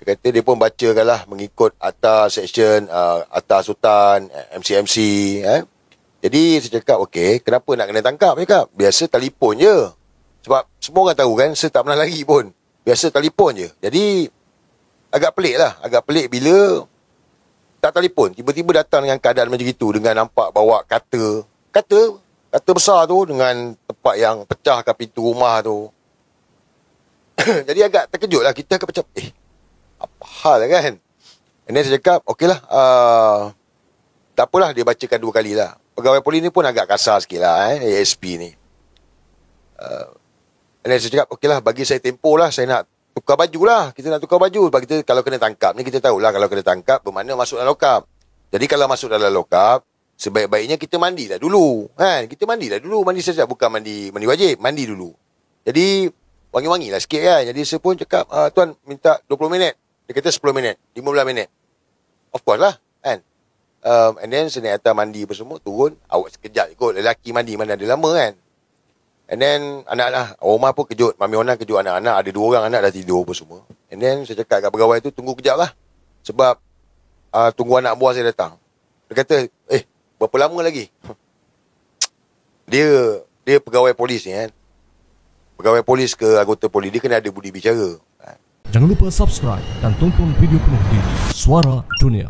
Dia kata dia pun bacakan lah mengikut atas section, atas sultan, MC-MC. Jadi saya cakap, okey, kenapa nak kena tangkap? Dia cakap, biasa telefon je. Sebab semua orang tahu kan, saya tak pernah lari pun. Biasa telefon je. Jadi, agak pelik lah. Agak pelik bila tak telefon. Tiba-tiba datang dengan keadaan macam itu. Dengan nampak bawa kata besar tu. Dengan tempat yang pecahkan pintu rumah tu. Jadi agak terkejut lah. Kita akan macam, apa hal lah kan? And then saya cakap, okey lah. Tak apalah, dia bacakan 2 kali lah. Pegawai polis ni pun agak kasar sikit lah, ASP ni. And then saya cakap, okey lah, bagi saya tempoh lah. Saya nak tukar baju lah. Kita nak tukar baju. Sebab kita kalau kena tangkap ni, kita tahulah kalau kena tangkap, bermakna masuk dalam lokap. Jadi kalau masuk dalam lokap, sebaik-baiknya kita mandilah dulu. Kan? Kita mandilah dulu. Mandi saja. Bukan mandi wajib. Mandi dulu. Jadi, wangi-wangi lah sikit kan. Jadi saya pun cakap, tuan minta 20 minit. Dia kata 10 minit. 15 minit. Of course lah. Kan? And then saya naik atas mandi apa semua. Turun. Awak sekejap ikut. Lelaki mandi mana ada lama kan. And then anak-anak rumah pun kejut. Mami Ona kejut anak-anak. Ada 2 orang anak dah tidur apa semua. And then saya cakap kat pegawai tu, tunggu kejap lah. Sebab tunggu anak buah saya datang. Dia kata, berapa lama lagi? Dia pegawai polis ni kan. Pegawai polis ke anggota polis, dia kena ada budi bicara. Jangan lupa subscribe dan tonton video penuh di Suara Dunia.